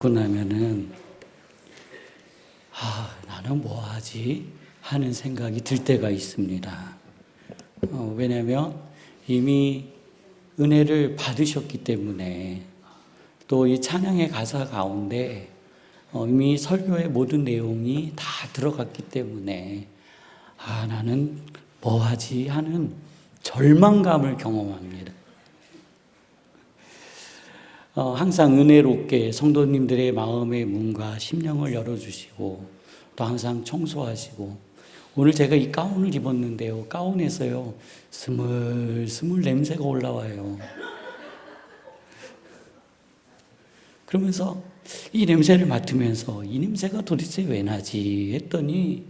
그러고 나면은 나는 뭐 하지? 하는 생각이 들 때가 있습니다. 왜냐하면 이미 은혜를 받으셨기 때문에 또 이 찬양의 가사 가운데 이미 설교의 모든 내용이 다 들어갔기 때문에 나는 뭐 하지? 하는 절망감을 경험합니다. 항상 은혜롭게 성도님들의 마음의 문과 심령을 열어주시고 또 항상 청소하시고, 오늘 제가 이 가운을 입었는데요, 가운에서요 스물스물 냄새가 올라와요. 그러면서 이 냄새를 맡으면서 이 냄새가 도대체 왜 나지 했더니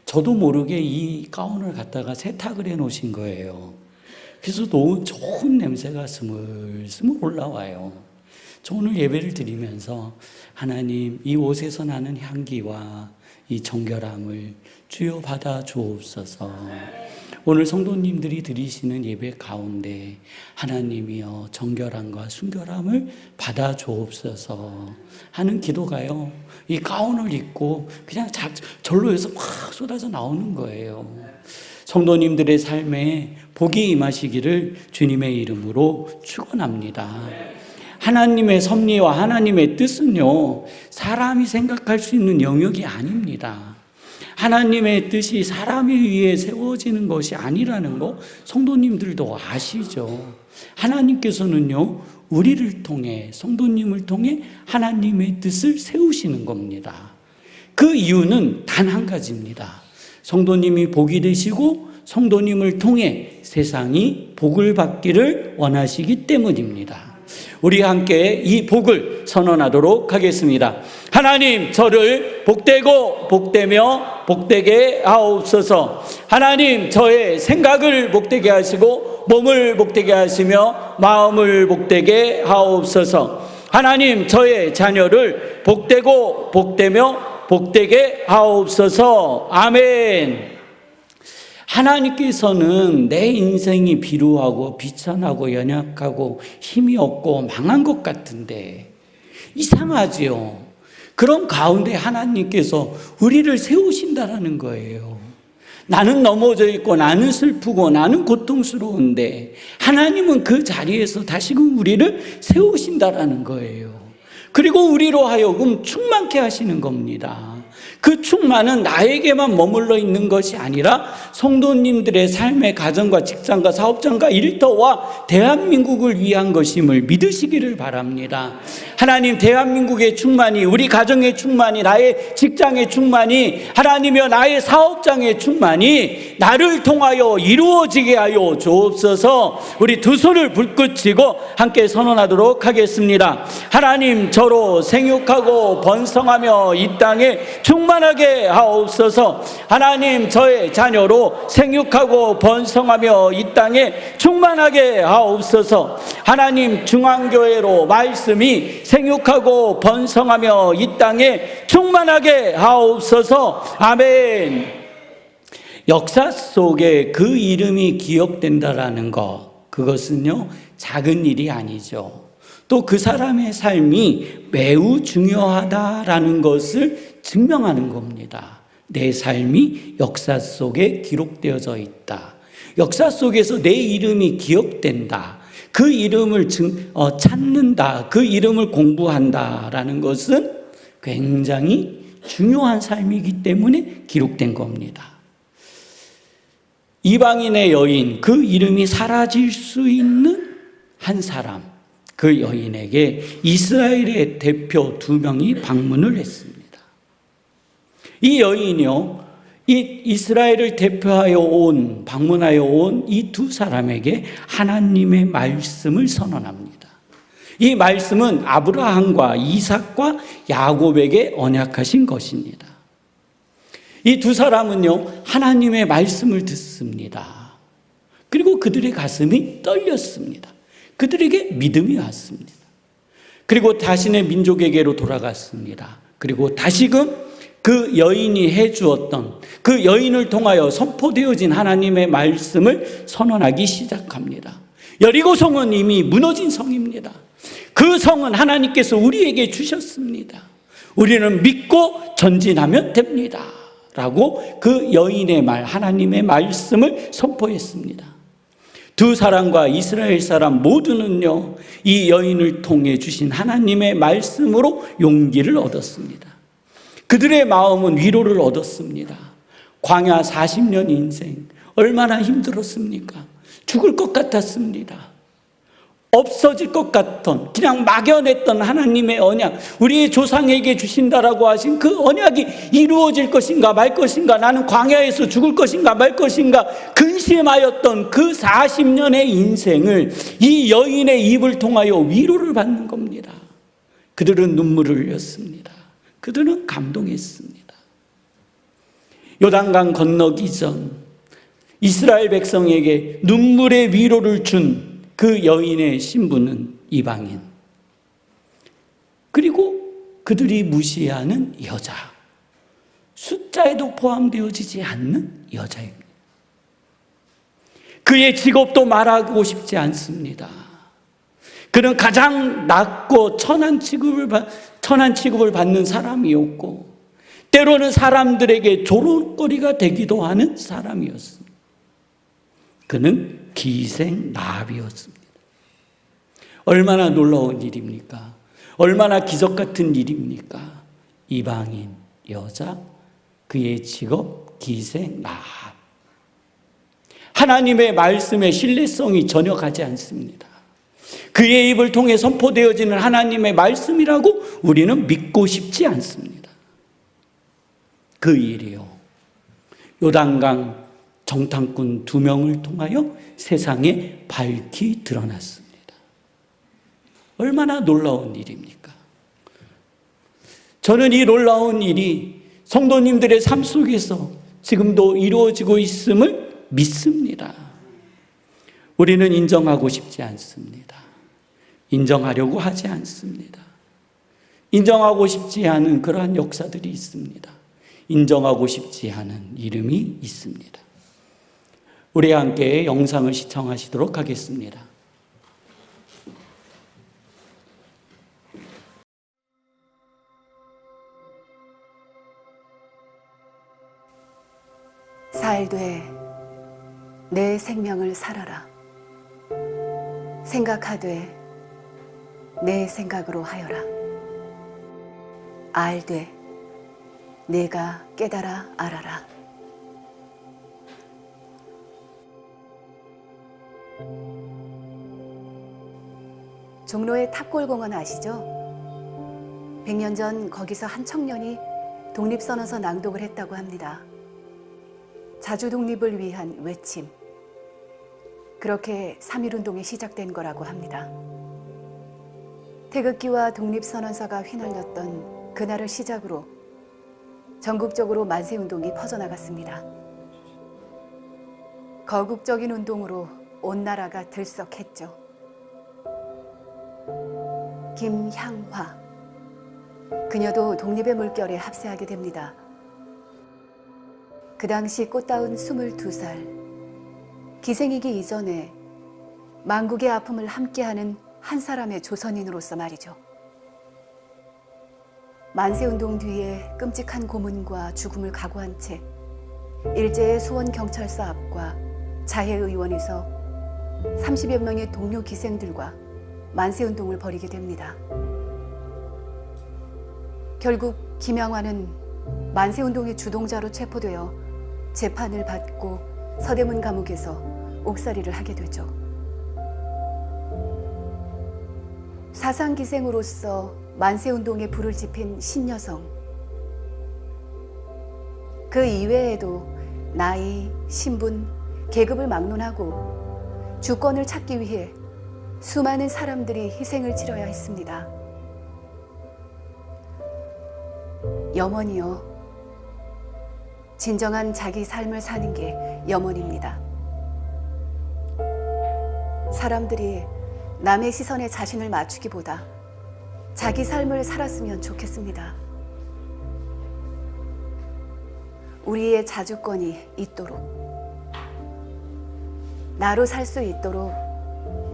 저도 모르게 이 가운을 갖다가 세탁을 해 놓으신 거예요. 그래서 좋은 냄새가 스물스물 올라와요. 저 오늘 예배를 드리면서 하나님, 이 옷에서 나는 향기와 이 정결함을 주여 받아 주옵소서. 오늘 성도님들이 드리시는 예배 가운데 하나님이여 정결함과 순결함을 받아 주옵소서 하는 기도가요, 이 가운을 입고 그냥 절로 해서 막 쏟아져 나오는 거예요. 성도님들의 삶에 복이 임하시기를 주님의 이름으로 축원합니다. 하나님의 섭리와 하나님의 뜻은요, 사람이 생각할 수 있는 영역이 아닙니다. 하나님의 뜻이 사람에 의해 세워지는 것이 아니라는 거 성도님들도 아시죠? 하나님께서는요, 우리를 통해, 성도님을 통해 하나님의 뜻을 세우시는 겁니다. 그 이유는 단 한 가지입니다. 성도님이 복이 되시고 성도님을 통해 세상이 복을 받기를 원하시기 때문입니다. 우리 함께 이 복을 선언하도록 하겠습니다. 하나님, 저를 복되고 복되며 복되게 하옵소서. 하나님, 저의 생각을 복되게 하시고 몸을 복되게 하시며 마음을 복되게 하옵소서. 하나님, 저의 자녀를 복되고 복되며 복되게 하옵소서. 아멘. 하나님께서는 내 인생이 비루하고 비천하고 연약하고 힘이 없고 망한 것 같은데 이상하지요. 그런 가운데 하나님께서 우리를 세우신다라는 거예요. 나는 넘어져 있고 나는 슬프고 나는 고통스러운데 하나님은 그 자리에서 다시금 우리를 세우신다라는 거예요. 그리고 우리로 하여금 충만케 하시는 겁니다. 그 충만은 나에게만 머물러 있는 것이 아니라 성도님들의 삶의 가정과 직장과 사업장과 일터와 대한민국을 위한 것임을 믿으시기를 바랍니다. 하나님, 대한민국의 충만이, 우리 가정의 충만이, 나의 직장의 충만이, 하나님이여 나의 사업장의 충만이 나를 통하여 이루어지게 하여 주옵소서. 우리 두 손을 불끄치고 함께 선언하도록 하겠습니다. 하나님, 저로 생육하고 번성하며 이 땅에 충만하게 하옵소서. 하나님, 저의 자녀로 생육하고 번성하며 이 땅에 충만하게 하옵소서. 하나님, 중앙교회로 말씀이 생육하고 번성하며 이 땅에 충만하게 하옵소서. 아멘. 역사 속에 그 이름이 기억된다라는 것, 그것은요 작은 일이 아니죠. 또 그 사람의 삶이 매우 중요하다라는 것을 증명하는 겁니다. 내 삶이 역사 속에 기록되어져 있다. 역사 속에서 내 이름이 기억된다. 그 이름을 찾는다. 그 이름을 공부한다라는 것은 굉장히 중요한 삶이기 때문에 기록된 겁니다. 이방인의 여인, 그 이름이 사라질 수 있는 한 사람, 그 여인에게 이스라엘의 대표 2명이 방문을 했습니다. 이 여인이요, 이 이스라엘을 대표하여 방문하여 온 이 두 사람에게 하나님의 말씀을 선언합니다. 이 말씀은 아브라함과 이삭과 야곱에게 언약하신 것입니다. 이 두 사람은요, 하나님의 말씀을 듣습니다. 그리고 그들의 가슴이 떨렸습니다. 그들에게 믿음이 왔습니다. 그리고 자신의 민족에게로 돌아갔습니다. 그리고 다시금 그 여인이 해주었던, 그 여인을 통하여 선포되어진 하나님의 말씀을 선언하기 시작합니다. 여리고 성은 이미 무너진 성입니다. 그 성은 하나님께서 우리에게 주셨습니다. 우리는 믿고 전진하면 됩니다. 라고 그 여인의 말, 하나님의 말씀을 선포했습니다. 두 사람과 이스라엘 사람 모두는요, 이 여인을 통해 주신 하나님의 말씀으로 용기를 얻었습니다. 그들의 마음은 위로를 얻었습니다. 광야 40년 인생 얼마나 힘들었습니까? 죽을 것 같았습니다. 없어질 것 같던, 그냥 막연했던 하나님의 언약, 우리의 조상에게 주신다라고 하신 그 언약이 이루어질 것인가 말 것인가, 나는 광야에서 죽을 것인가 말 것인가 근심하였던 그 40년의 인생을 이 여인의 입을 통하여 위로를 받는 겁니다. 그들은 눈물을 흘렸습니다. 그들은 감동했습니다. 요단강 건너기 전 이스라엘 백성에게 눈물의 위로를 준 그 여인의 신부는 이방인, 그리고 그들이 무시하는 여자, 숫자에도 포함되어지지 않는 여자입니다. 그의 직업도 말하고 싶지 않습니다. 그는 가장 낮고 천한 취급을 받는 사람이었고, 때로는 사람들에게 조롱거리가 되기도 하는 사람이었습니다. 그는 기생나비였습니다. 얼마나 놀라운 일입니까? 얼마나 기적 같은 일입니까? 이방인 여자, 그의 직업 기생나비. 하나님의 말씀의 신뢰성이 전혀 가지 않습니다. 그의 입을 통해 선포되어지는 하나님의 말씀이라고 우리는 믿고 싶지 않습니다. 그 일이요, 요단강 정탐꾼 2명을 통하여 세상에 밝히 드러났습니다. 얼마나 놀라운 일입니까? 저는 이 놀라운 일이 성도님들의 삶 속에서 지금도 이루어지고 있음을 믿습니다. 우리는 인정하고 싶지 않습니다. 인정하려고 하지 않습니다. 인정하고 싶지 않은 그러한 역사들이 있습니다. 인정하고 싶지 않은 이름이 있습니다. 우리 함께 영상을 시청하시도록 하겠습니다. 살되 내 생명을 살아라. 생각하되 내 생각으로 하여라. 알되 내가 깨달아 알아라. 종로의 탑골공원 아시죠? 100년 전 거기서 한 청년이 독립선언서 낭독을 했다고 합니다. 자주 독립을 위한 외침. 그렇게 3.1운동이 시작된 거라고 합니다. 태극기와 독립선언서가 휘날렸던 그날을 시작으로 전국적으로 만세운동이 퍼져나갔습니다. 거국적인 운동으로 온 나라가 들썩했죠. 김향화, 그녀도 독립의 물결에 합세하게 됩니다. 그 당시 꽃다운 22살, 기생이기 이전에 만국의 아픔을 함께하는 한 사람의 조선인으로서 말이죠. 만세운동 뒤에 끔찍한 고문과 죽음을 각오한 채 일제의 수원경찰서 앞과 자해의원에서 30여 명의 동료 기생들과 만세운동을 벌이게 됩니다. 결국 김양화는 만세운동의 주동자로 체포되어 재판을 받고 서대문 감옥에서 옥살이를 하게 되죠. 사상기생으로서 만세운동에 불을 지핀 신여성, 그 이외에도 나이, 신분, 계급을 막론하고 주권을 찾기 위해 수많은 사람들이 희생을 치러야 했습니다. 염원이요, 진정한 자기 삶을 사는 게 염원입니다. 사람들이 남의 시선에 자신을 맞추기보다 자기 삶을 살았으면 좋겠습니다. 우리의 자주권이 있도록, 나로 살 수 있도록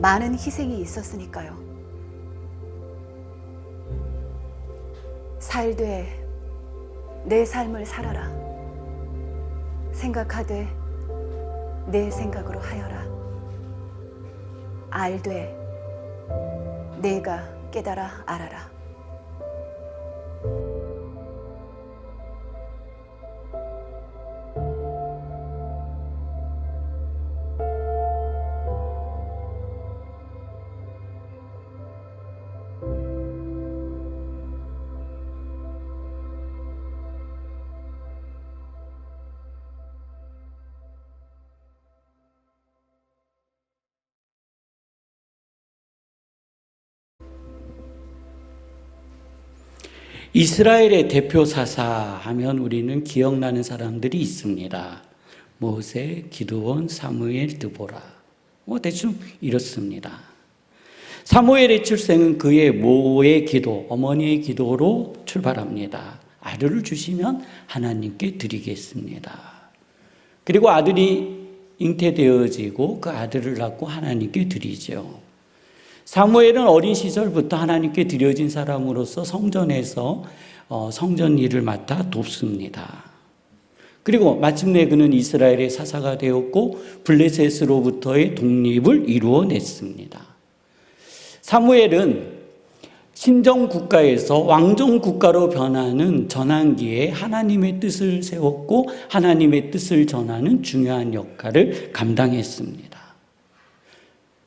많은 희생이 있었으니까요. 살되 내 삶을 살아라. 생각하되 내 생각으로 하여라. 알되 내가 깨달아 알아라. 이스라엘의 대표 사사 하면 우리는 기억나는 사람들이 있습니다. 모세, 기드온, 사무엘, 드보라. 대충 이렇습니다. 사무엘의 출생은 그의 모의 기도, 어머니의 기도로 출발합니다. 아들을 주시면 하나님께 드리겠습니다. 그리고 아들이 잉태되어지고 그 아들을 낳고 하나님께 드리죠. 사무엘은 어린 시절부터 하나님께 드려진 사람으로서 성전에서 성전 일을 맡아 돕습니다. 그리고 마침내 그는 이스라엘의 사사가 되었고 블레셋으로부터의 독립을 이루어냈습니다. 사무엘은 신정국가에서 왕정국가로 변하는 전환기에 하나님의 뜻을 세웠고 하나님의 뜻을 전하는 중요한 역할을 감당했습니다.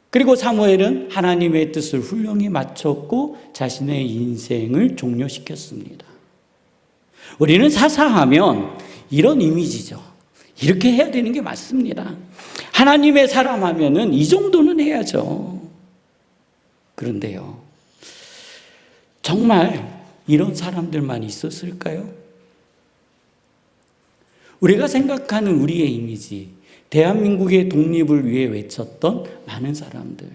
그리고 사무엘은 하나님의 뜻을 훌륭히 마쳤고 자신의 인생을 종료시켰습니다. 우리는 사사하면 이런 이미지죠. 이렇게 해야 되는 게 맞습니다. 하나님의 사람 하면은 이 정도는 해야죠. 그런데요, 정말 이런 사람들만 있었을까요? 우리가 생각하는 우리의 이미지, 대한민국의 독립을 위해 외쳤던 많은 사람들,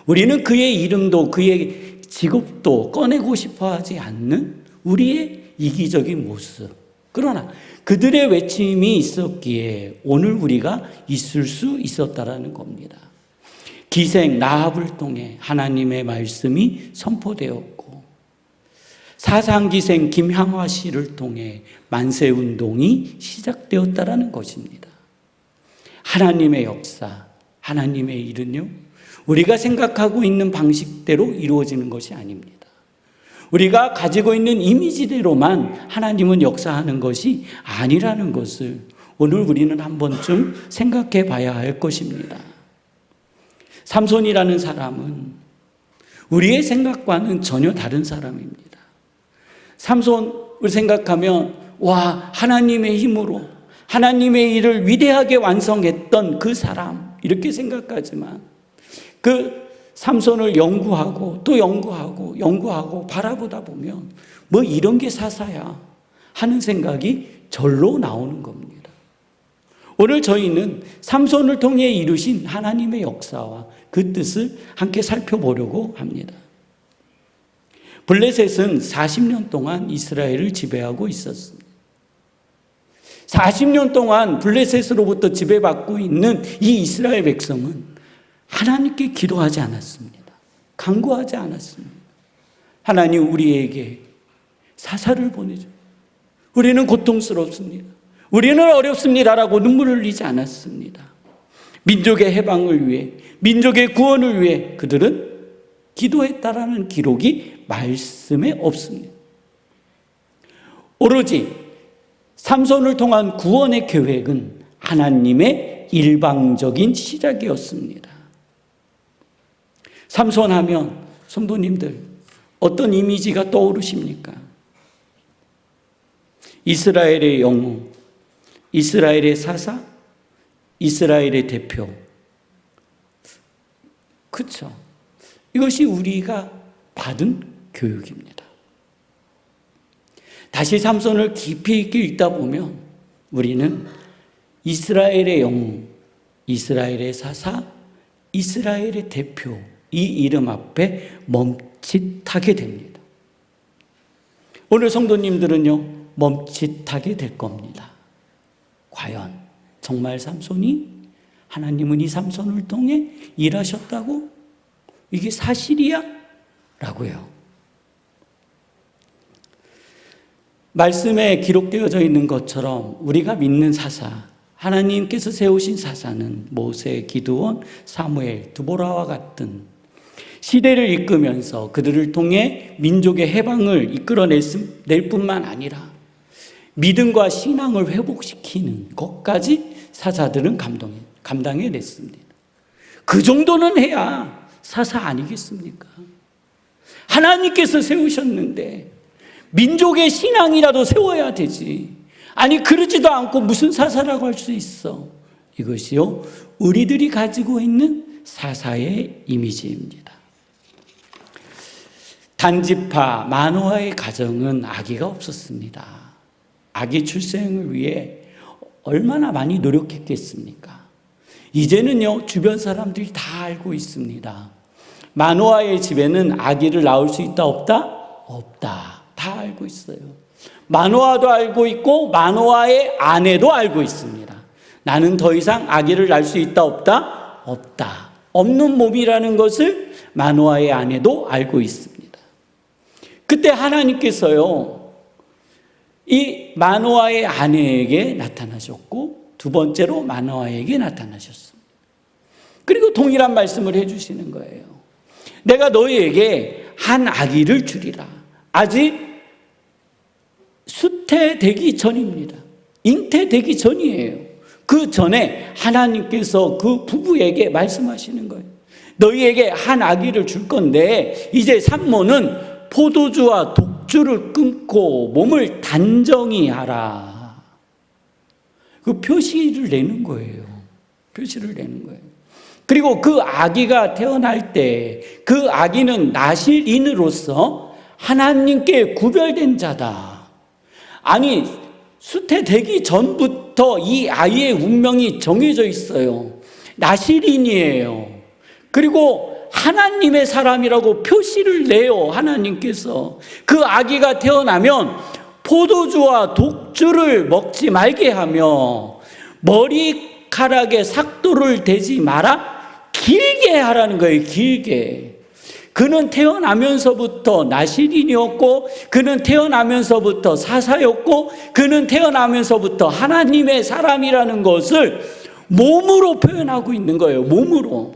우리는 그의 이름도 그의 직업도 꺼내고 싶어 하지 않는 우리의 이기적인 모습, 그러나 그들의 외침이 있었기에 오늘 우리가 있을 수 있었다라는 겁니다. 기생 라합을 통해 하나님의 말씀이 선포되었고, 사상기생 김향화 씨를 통해 만세운동이 시작되었다라는 것입니다. 하나님의 역사, 하나님의 일은요, 우리가 생각하고 있는 방식대로 이루어지는 것이 아닙니다. 우리가 가지고 있는 이미지대로만 하나님은 역사하는 것이 아니라는 것을 오늘 우리는 한 번쯤 생각해 봐야 할 것입니다. 삼손이라는 사람은 우리의 생각과는 전혀 다른 사람입니다. 삼손을 생각하면 하나님의 힘으로 하나님의 일을 위대하게 완성했던 그 사람, 이렇게 생각하지만 그 삼손을 연구하고 또 연구하고 바라보다 보면 이런 게 사사야 하는 생각이 절로 나오는 겁니다. 오늘 저희는 삼손을 통해 이루신 하나님의 역사와 그 뜻을 함께 살펴보려고 합니다. 블레셋은 40년 동안 이스라엘을 지배하고 있었습니다. 40년 동안 블레셋으로부터 지배받고 있는 이 이스라엘 백성은 하나님께 기도하지 않았습니다. 간구하지 않았습니다. 하나님, 우리에게 사사를 보내줘. 우리는 고통스럽습니다. 우리는 어렵습니다라고 눈물을 흘리지 않았습니다. 민족의 해방을 위해, 민족의 구원을 위해 그들은 기도했다라는 기록이 말씀에 없습니다. 오로지 삼손을 통한 구원의 계획은 하나님의 일방적인 시작이었습니다. 삼손 하면 성도님들 어떤 이미지가 떠오르십니까? 이스라엘의 영웅, 이스라엘의 사사, 이스라엘의 대표. 그렇죠. 이것이 우리가 받은 교육입니다. 다시 삼손을 깊이 있게 읽다 보면 우리는 이스라엘의 영웅, 이스라엘의 사사, 이스라엘의 대표, 이 이름 앞에 멈칫하게 됩니다. 오늘 성도님들은요, 멈칫하게 될 겁니다. 과연 정말 삼손이, 하나님은 이 삼손을 통해 일하셨다고? 이게 사실이야? 라고요. 말씀에 기록되어져 있는 것처럼 우리가 믿는 사사, 하나님께서 세우신 사사는 모세, 기드온, 사무엘, 드보라와 같은 시대를 이끌면서 그들을 통해 민족의 해방을 이끌어낼 뿐만 아니라 믿음과 신앙을 회복시키는 것까지 사사들은 감당해냈습니다. 그 정도는 해야 사사 아니겠습니까? 하나님께서 세우셨는데 민족의 신앙이라도 세워야 되지. 아니 그러지도 않고 무슨 사사라고 할 수 있어. 이것이요 우리들이 가지고 있는 사사의 이미지입니다. 단지파 마노아의 가정은 아기가 없었습니다. 아기 출생을 위해 얼마나 많이 노력했겠습니까? 이제는요 주변 사람들이 다 알고 있습니다. 마노아의 집에는 아기를 낳을 수 있다 없다? 없다. 다 알고 있어요. 마노아도 알고 있고 마노아의 아내도 알고 있습니다. 나는 더 이상 아기를 낳을 수 있다 없다? 없다. 없는 몸이라는 것을 마노아의 아내도 알고 있습니다. 그때 하나님께서요 이 마노아의 아내에게 나타나셨고 두 번째로 마노아에게 나타나셨습니다. 그리고 동일한 말씀을 해주시는 거예요. 내가 너희에게 한 아기를 주리라. 아직 수태되기 전입니다. 잉태되기 전이에요. 그 전에 하나님께서 그 부부에게 말씀하시는 거예요. 너희에게 한 아기를 줄 건데 이제 산모는 포도주와 독주를 끊고 몸을 단정히 하라. 그 표시를 내는 거예요. 표시를 내는 거예요. 그리고 그 아기가 태어날 때 그 아기는 나실인으로서 하나님께 구별된 자다. 아니 수태되기 전부터 이 아이의 운명이 정해져 있어요. 나실인이에요. 그리고 하나님의 사람이라고 표시를 내요. 하나님께서 그 아기가 태어나면 포도주와 독주를 먹지 말게 하며 머리카락에 삭도를 대지 마라. 길게 하라는 거예요. 길게. 그는 태어나면서부터 나실인이었고 그는 태어나면서부터 사사였고 그는 태어나면서부터 하나님의 사람이라는 것을 몸으로 표현하고 있는 거예요. 몸으로.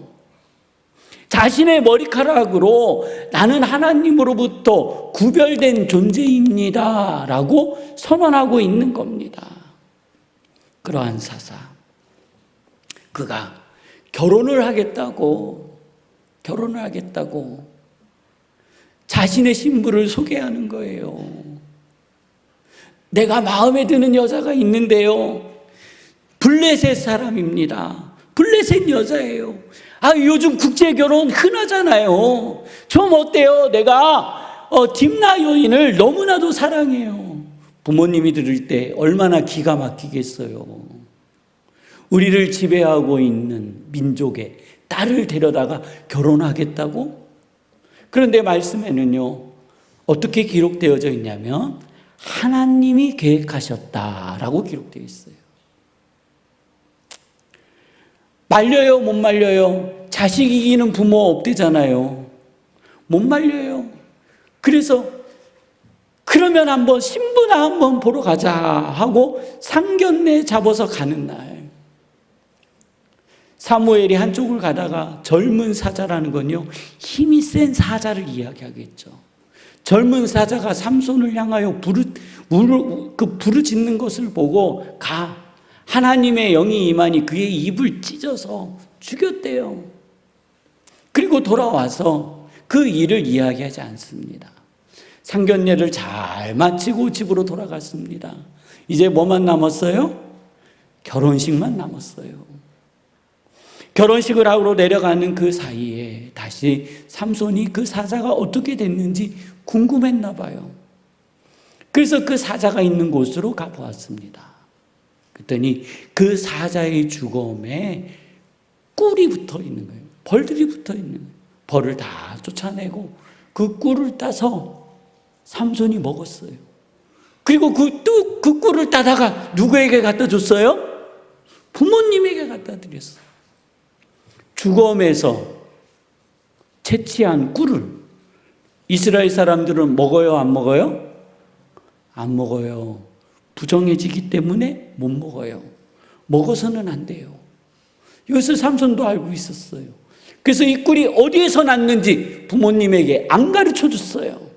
자신의 머리카락으로 나는 하나님으로부터 구별된 존재입니다 라고 선언하고 있는 겁니다. 그러한 사사, 그가 결혼을 하겠다고 자신의 신부를 소개하는 거예요. 내가 마음에 드는 여자가 있는데요. 블레셋 사람입니다. 블레셋 여자예요. 요즘 국제결혼 흔하잖아요. 좀 어때요? 내가 딥나 여인을 너무나도 사랑해요. 부모님이 들을 때 얼마나 기가 막히겠어요. 우리를 지배하고 있는 민족의 딸을 데려다가 결혼하겠다고? 그런데 말씀에는요 어떻게 기록되어져 있냐면 하나님이 계획하셨다라고 기록되어 있어요. 말려요, 못 말려요? 자식 이기는 부모 없대잖아요. 못 말려요. 그래서 그러면 한번 신부나 한번 보러 가자 하고 상견례 잡아서 가는 날, 사무엘이 한쪽을 가다가 젊은 사자라는 건요 힘이 센 사자를 이야기하겠죠. 젊은 사자가 삼손을 향하여 부르짖는 것을 보고 하나님의 영이 임하니 그의 입을 찢어서 죽였대요. 그리고 돌아와서 그 일을 이야기하지 않습니다. 상견례를 잘 마치고 집으로 돌아갔습니다. 이제 뭐만 남았어요? 결혼식만 남았어요. 결혼식을 하러 내려가는 그 사이에 다시 삼손이 그 사자가 어떻게 됐는지 궁금했나 봐요. 그래서 그 사자가 있는 곳으로 가보았습니다. 그랬더니 그 사자의 죽음에 꿀이 붙어 있는 거예요. 벌들이 붙어 있는 거예요. 벌을 다 쫓아내고 그 꿀을 따서 삼손이 먹었어요. 그리고 그 꿀을 따다가 누구에게 갖다 줬어요? 부모님에게 갖다 드렸어요. 죽음에서 채취한 꿀을 이스라엘 사람들은 먹어요, 안 먹어요? 안 먹어요. 부정해지기 때문에 못 먹어요. 먹어서는 안 돼요. 이것을 삼손도 알고 있었어요. 그래서 이 꿀이 어디에서 났는지 부모님에게 안 가르쳐 줬어요.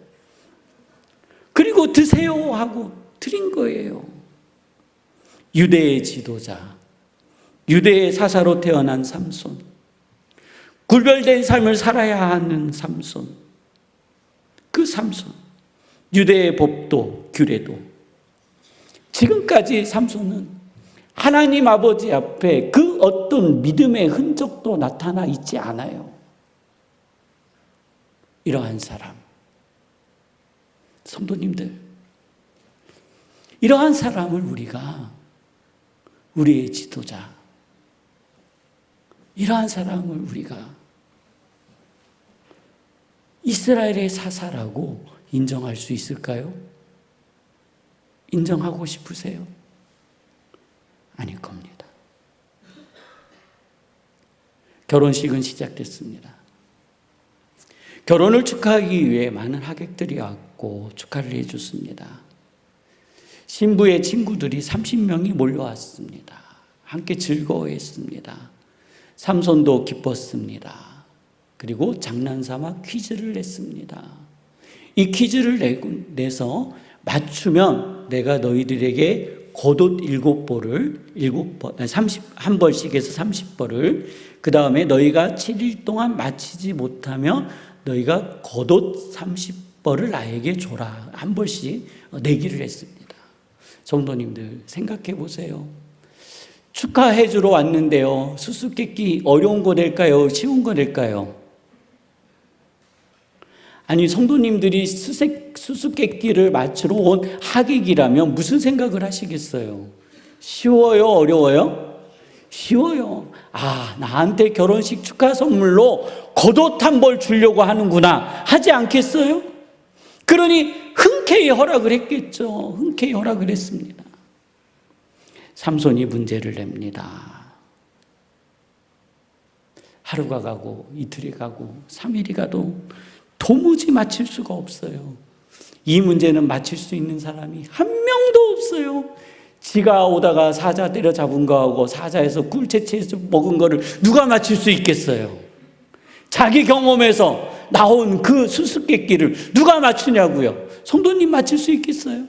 그리고 드세요 하고 드린 거예요. 유대의 지도자, 유대의 사사로 태어난 삼손, 구별된 삶을 살아야 하는 삼손, 그 삼손, 유대의 법도 규례도 지금까지 삼손은 하나님 아버지 앞에 그 어떤 믿음의 흔적도 나타나 있지 않아요. 이러한 사람, 성도님들, 이러한 사람을 우리가 우리의 지도자, 이러한 사람을 우리가 이스라엘의 사사라고 인정할 수 있을까요? 인정하고 싶으세요? 아닐 겁니다. 결혼식은 시작됐습니다. 결혼을 축하하기 위해 많은 하객들이 왔고 축하를 해줬습니다. 신부의 친구들이 30명이 몰려왔습니다. 함께 즐거워했습니다. 삼손도 기뻤습니다. 그리고 장난삼아 퀴즈를 냈습니다. 이 퀴즈를 내서 맞추면 내가 너희들에게 겉옷 7벌을 31벌씩 해서 30벌을, 그 다음에 너희가 7일 동안 마치지 못하면 너희가 겉옷 30벌을 나에게 줘라. 한 벌씩 내기를 했습니다. 성도님들 생각해 보세요. 축하해 주러 왔는데요. 수수께끼 어려운 거 낼까요? 쉬운 거 낼까요? 아니, 성도님들이 수수께끼를 맞추러 온 하객이라면 무슨 생각을 하시겠어요? 쉬워요? 어려워요? 쉬워요. 아, 나한테 결혼식 축하 선물로 겉옷 한 벌 주려고 하는구나 하지 않겠어요? 그러니 흔쾌히 허락을 했겠죠. 흔쾌히 허락을 했습니다. 삼손이 문제를 냅니다. 하루가 가고 이틀이 가고 3일이 가도 도무지 맞힐 수가 없어요. 이 문제는 맞힐 수 있는 사람이 한 명도 없어요. 지가 오다가 사자 때려잡은 거하고 사자에서 꿀 채취해서 먹은 거를 누가 맞힐 수 있겠어요? 자기 경험에서 나온 그 수수께끼를 누가 맞추냐고요? 성도님 맞힐 수 있겠어요?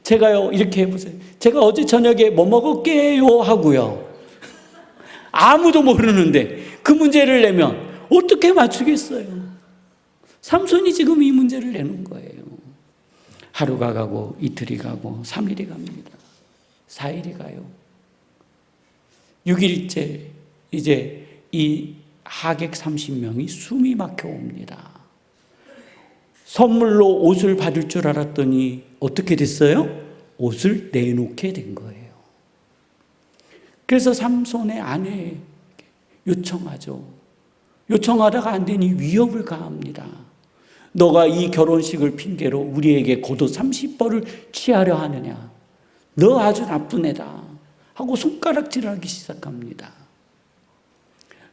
제가요, 이렇게 해보세요. 제가 어제 저녁에 뭐 먹을게요 하고요. 아무도 모르는데 그 문제를 내면 어떻게 맞추겠어요? 삼손이 지금 이 문제를 내는 거예요. 하루가 가고 이틀이 가고 3일이 갑니다. 4일이 가요. 6일째 이제 이 하객 30명이 숨이 막혀 옵니다. 선물로 옷을 받을 줄 알았더니 어떻게 됐어요? 옷을 내놓게 된 거예요. 그래서 삼손의 아내에게 요청하죠. 요청하다가 안 되니 위협을 가합니다. 너가 이 결혼식을 핑계로 우리에게 겉옷 30벌을 취하려 하느냐? 너 아주 나쁜 애다 하고 손가락질을 하기 시작합니다.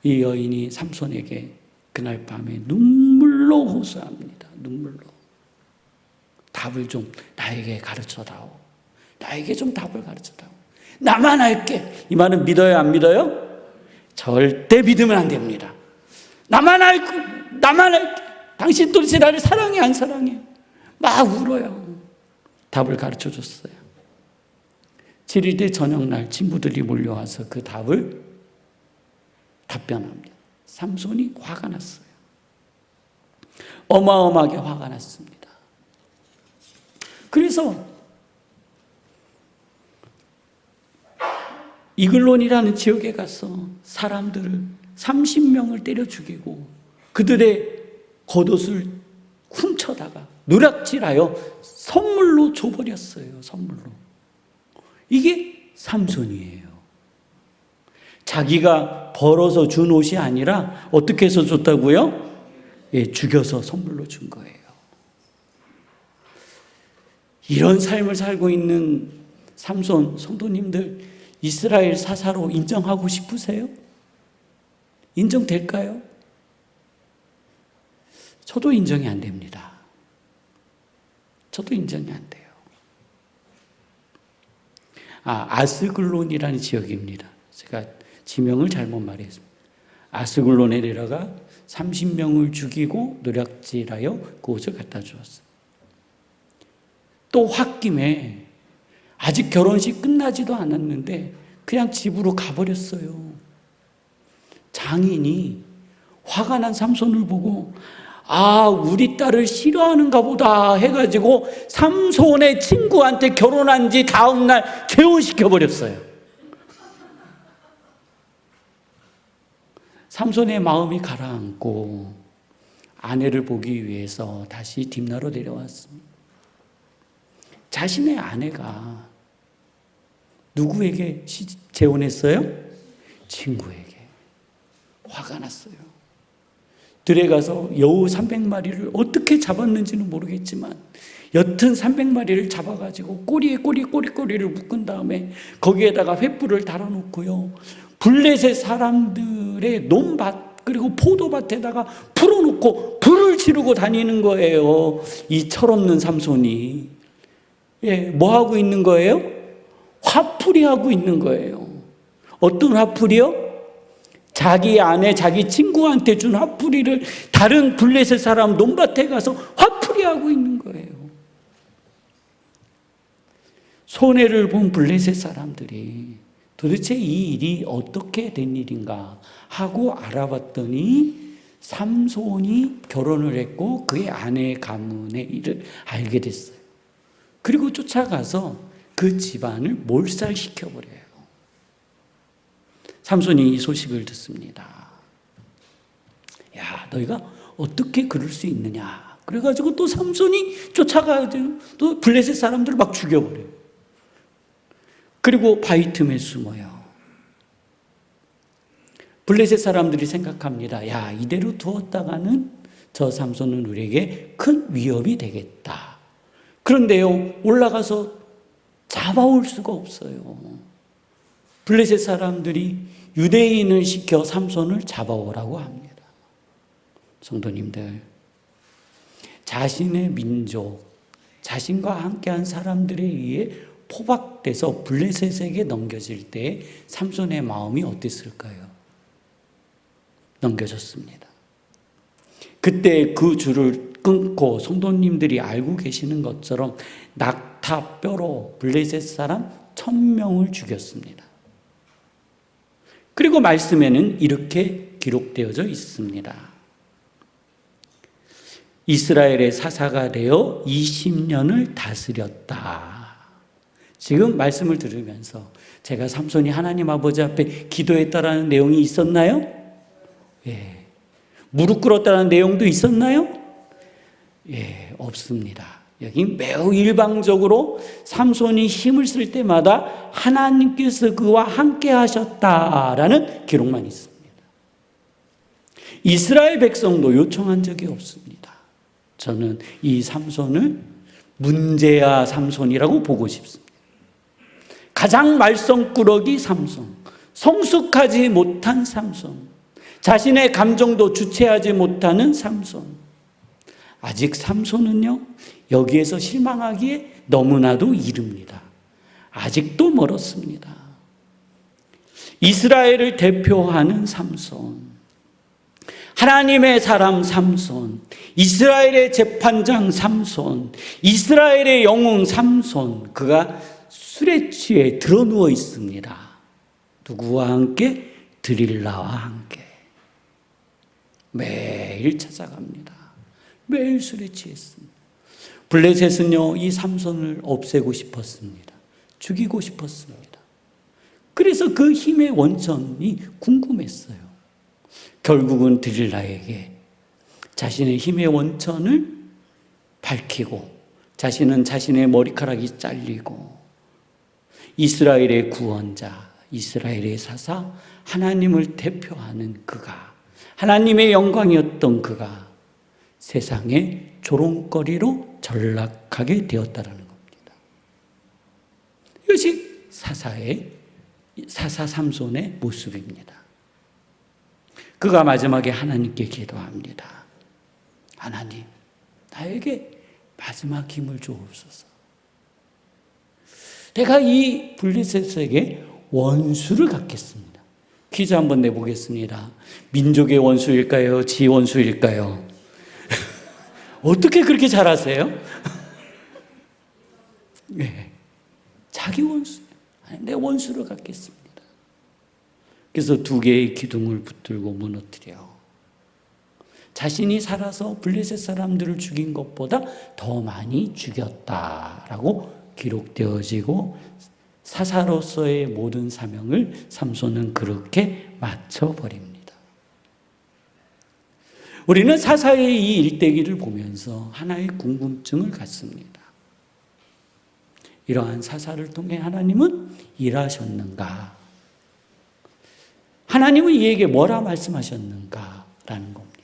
이 여인이 삼손에게 그날 밤에 눈물로 호소합니다. 눈물로. 답을 좀 나에게 가르쳐다오. 나에게 좀 답을 가르쳐다오. 나만 할게. 이 말은 믿어요, 안 믿어요? 절대 믿으면 안 됩니다. 나만 할게. 당신 도대체 나를 사랑해, 안 사랑해? 막 울어요. 답을 가르쳐 줬어요. 7일 때 저녁날 친구들이 몰려와서 그 답을 답변합니다. 삼손이 화가 났어요. 어마어마하게 화가 났습니다. 그래서 이글론이라는 지역에 가서 사람들을 30명을 때려 죽이고 그들의 겉옷을 훔쳐다가 누락질하여 선물로 줘버렸어요. 선물로. 이게 삼손이에요. 자기가 벌어서 준 옷이 아니라 어떻게 해서 줬다고요? 예, 죽여서 선물로 준 거예요. 이런 삶을 살고 있는 삼손 성도님들, 이스라엘 사사로 인정하고 싶으세요? 인정될까요? 저도 인정이 안 됩니다. 저도 인정이 안 돼요. 아스글론이라는 지역입니다. 제가 지명을 잘못 말했습니다. 아스글론에 내려가 30명을 죽이고 노략질하여 그곳을 갖다 주었어요. 또 홧김에 아직 결혼식 끝나지도 않았는데 그냥 집으로 가버렸어요. 장인이 화가 난 삼손을 보고 우리 딸을 싫어하는가 보다 해가지고 삼손의 친구한테 결혼한 지 다음날 재혼시켜버렸어요. 삼손의 마음이 가라앉고 아내를 보기 위해서 다시 딥나로 내려왔습니다. 자신의 아내가 누구에게 재혼했어요? 친구에게. 화가 났어요. 들에 가서 여우 300마리를 어떻게 잡았는지는 모르겠지만 여튼 300마리를 잡아가지고 꼬리에 꼬리를 묶은 다음에 거기에다가 횃불을 달아놓고요. 블레셋 사람들의 논밭 그리고 포도밭에다가 풀어놓고 불을 지르고 다니는 거예요. 이 철없는 삼손이. 뭐 하고 있는 거예요? 화풀이 하고 있는 거예요. 어떤 화풀이요? 자기 아내, 자기 친구한테 준 화풀이를 다른 블레셋 사람 논밭에 가서 화풀이하고 있는 거예요. 손해를 본 블레셋 사람들이 도대체 이 일이 어떻게 된 일인가 하고 알아봤더니 삼손이 결혼을 했고 그의 아내의 가문의 일을 알게 됐어요. 그리고 쫓아가서 그 집안을 몰살시켜버려요. 삼손이 이 소식을 듣습니다. 야, 너희가 어떻게 그럴 수 있느냐. 그래가지고 또 삼손이 쫓아가가지고 또 블레셋 사람들을 막 죽여버려요. 그리고 바위 틈에 숨어요. 블레셋 사람들이 생각합니다. 야, 이대로 두었다가는 저 삼손은 우리에게 큰 위협이 되겠다. 그런데요, 올라가서 잡아올 수가 없어요. 블레셋 사람들이 유대인을 시켜 삼손을 잡아오라고 합니다. 성도님들, 자신의 민족, 자신과 함께한 사람들에 의해 포박돼서 블레셋에게 넘겨질 때 삼손의 마음이 어땠을까요? 넘겨졌습니다. 그때 그 줄을 끊고 성도님들이 알고 계시는 것처럼 낙타뼈로 블레셋 사람 1000명을 죽였습니다. 그리고 말씀에는 이렇게 기록되어져 있습니다. 이스라엘의 사사가 되어 20년을 다스렸다. 지금 말씀을 들으면서 제가 삼손이 하나님 아버지 앞에 기도했다라는 내용이 있었나요? 예. 무릎 꿇었다는 내용도 있었나요? 예, 없습니다. 여기 매우 일방적으로 삼손이 힘을 쓸 때마다 하나님께서 그와 함께 하셨다라는 기록만 있습니다. 이스라엘 백성도 요청한 적이 없습니다. 저는 이 삼손을 문제야 삼손이라고 보고 싶습니다. 가장 말썽꾸러기 삼손, 성숙하지 못한 삼손, 자신의 감정도 주체하지 못하는 삼손. 아직 삼손은요, 여기에서 실망하기에 너무나도 이릅니다. 아직도 멀었습니다. 이스라엘을 대표하는 삼손, 하나님의 사람 삼손, 이스라엘의 재판장 삼손, 이스라엘의 영웅 삼손, 그가 술에 취해 드러누워 있습니다. 누구와 함께? 드릴라와 함께. 매일 찾아갑니다. 매일 술에 취했습니다. 블레셋은요, 이 삼손을 없애고 싶었습니다. 죽이고 싶었습니다. 그래서 그 힘의 원천이 궁금했어요. 결국은 드릴라에게 자신의 힘의 원천을 밝히고 자신은 자신의 머리카락이 잘리고 이스라엘의 구원자, 이스라엘의 사사, 하나님을 대표하는 그가, 하나님의 영광이었던 그가 세상의 조롱거리로 전락하게 되었다라는 겁니다. 이것이 사사 삼손의 모습입니다. 그가 마지막에 하나님께 기도합니다. 하나님, 나에게 마지막 힘을 주옵소서. 내가 이 블레셋에게 원수를 갖겠습니다. 퀴즈 한번 내보겠습니다. 민족의 원수일까요? 지 원수일까요? 어떻게 그렇게 잘하세요? 네, 자기 원수, 내 원수를 갖겠습니다. 그래서 2개의 기둥을 붙들고 무너뜨려 자신이 살아서 블레셋 사람들을 죽인 것보다 더 많이 죽였다라고 기록되어지고 사사로서의 모든 사명을 삼손은 그렇게 마쳐버립니다. 우리는 사사의 이 일대기를 보면서 하나의 궁금증을 갖습니다. 이러한 사사를 통해 하나님은 일하셨는가? 하나님은 이에게 뭐라 말씀하셨는가라는 겁니다.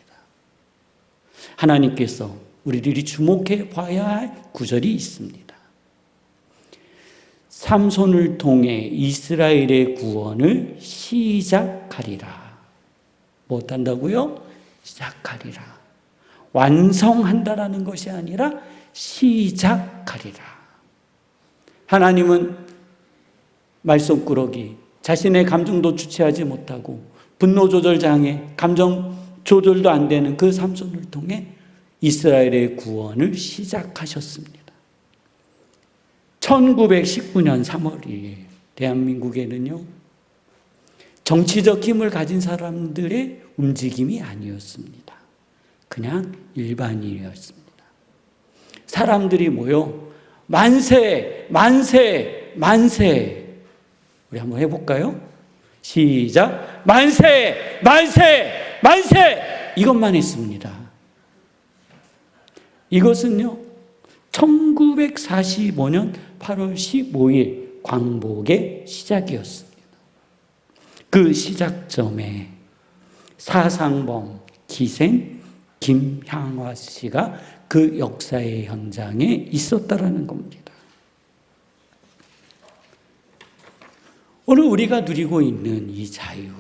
하나님께서 우리들이 주목해 봐야 할 구절이 있습니다. 삼손을 통해 이스라엘의 구원을 시작하리라. 못한다고요? 시작하리라. 완성한다라는 것이 아니라 시작하리라. 하나님은 말썽꾸러기, 자신의 감정도 주체하지 못하고 분노 조절 장애, 감정 조절도 안 되는 그 삼손을 통해 이스라엘의 구원을 시작하셨습니다. 1919년 3월 2일 대한민국에는요, 정치적 힘을 가진 사람들의 움직임이 아니었습니다. 그냥 일반인이었습니다. 사람들이 모여 만세, 만세, 만세. 우리 한번 해볼까요? 시작. 만세, 만세, 만세. 이것만 했습니다. 이것은요, 1945년 8월 15일 광복의 시작이었습니다. 그 시작점에 사상범 기생 김향화 씨가 그 역사의 현장에 있었다라는 겁니다. 오늘 우리가 누리고 있는 이 자유,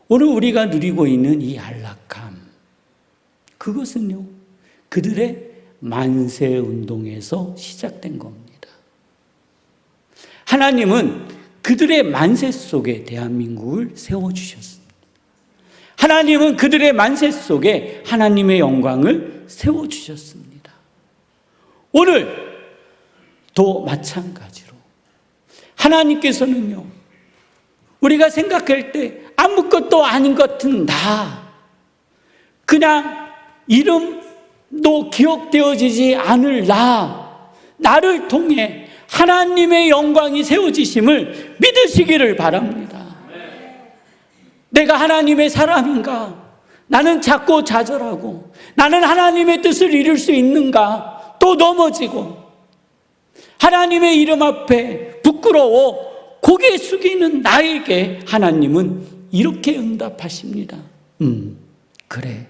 오늘 우리가 누리고 있는 이 안락함, 그것은요, 그들의 만세 운동에서 시작된 겁니다. 하나님은 그들의 만세 속에 대한민국을 세워주셨습니다. 하나님은 그들의 만세 속에 하나님의 영광을 세워주셨습니다. 오늘도 마찬가지로 하나님께서는요, 우리가 생각할 때 아무것도 아닌 것 같은 그냥 이름도 기억되어지지 않을 나를 통해 하나님의 영광이 세워지심을 믿으시기를 바랍니다. 내가 하나님의 사람인가? 나는 작고 좌절하고 나는 하나님의 뜻을 이룰 수 있는가? 또 넘어지고 하나님의 이름 앞에 부끄러워 고개 숙이는 나에게 하나님은 이렇게 응답하십니다. 그래.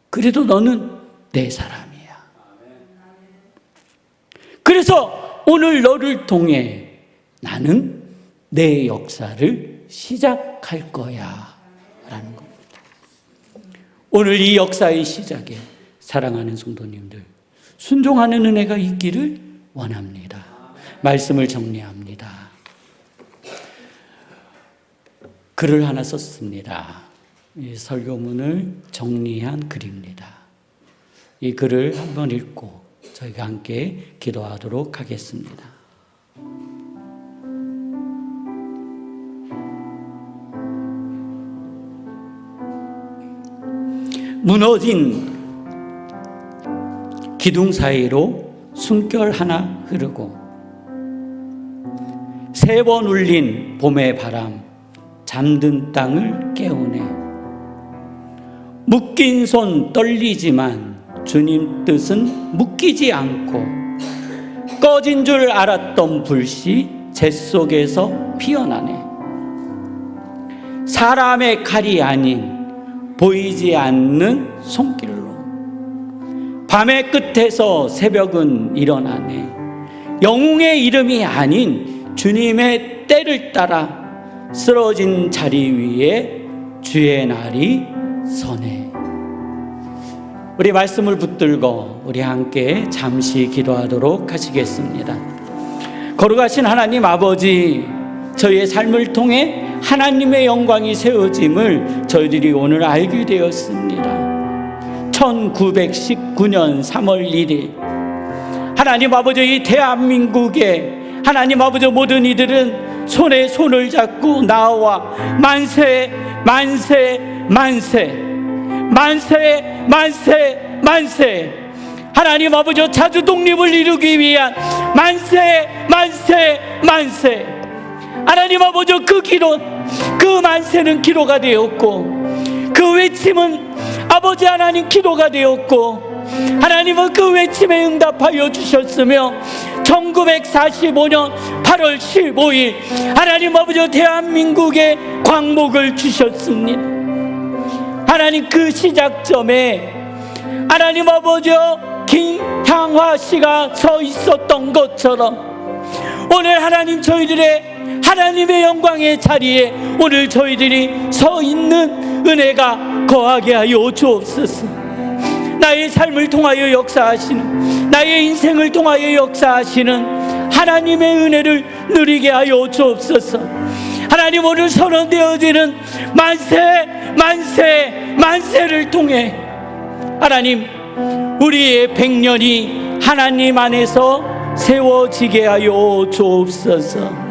그래도 너는 내 사람이야. 그래서 오늘 너를 통해 나는 내 역사를 시작할 거야 라는 겁니다. 오늘 이 역사의 시작에 사랑하는 성도님들, 순종하는 은혜가 있기를 원합니다. 말씀을 정리합니다. 글을 하나 썼습니다. 이 설교문을 정리한 글입니다. 이 글을 한번 읽고 저희가 함께 기도하도록 하겠습니다. 무너진 기둥 사이로 숨결 하나 흐르고 3번 울린 봄의 바람 잠든 땅을 깨우네. 묶인 손 떨리지만 주님 뜻은 묶이지 않고 꺼진 줄 알았던 불씨 재 속에서 피어나네. 사람의 칼이 아닌 보이지 않는 손길로 밤의 끝에서 새벽은 일어나네. 영웅의 이름이 아닌 주님의 때를 따라 쓰러진 자리 위에 주의 날이 서네. 우리 말씀을 붙들고 우리 함께 잠시 기도하도록 하시겠습니다. 거룩하신 하나님 아버지, 저희의 삶을 통해 하나님의 영광이 세워짐을 저희들이 오늘 알게 되었습니다. 1919년 3월 1일 하나님 아버지, 이 대한민국에 하나님 아버지 모든 이들은 손에 손을 잡고 나와 만세 만세 만세 만세 만세 만세, 하나님 아버지 자주 독립을 이루기 위한 만세 만세 만세. 하나님 아버지 그 기도, 그 만세는 기도가 되었고, 그 외침은 아버지 하나님 기도가 되었고, 하나님은 그 외침에 응답하여 주셨으며 1945년 8월 15일 하나님 아버지 대한민국에 광복을 주셨습니다. 하나님 그 시작점에 하나님 아버지 김향화 씨가 서 있었던 것처럼 오늘 하나님 저희들의 하나님의 영광의 자리에 오늘 저희들이 서 있는 은혜가 거하게 하여 주옵소서. 나의 삶을 통하여 역사하시는, 나의 인생을 통하여 역사하시는 하나님의 은혜를 누리게 하여 주옵소서. 하나님 오늘 선언되어지는 만세 만세 만세를 통해 하나님 우리의 100년이 하나님 안에서 세워지게 하여 주옵소서.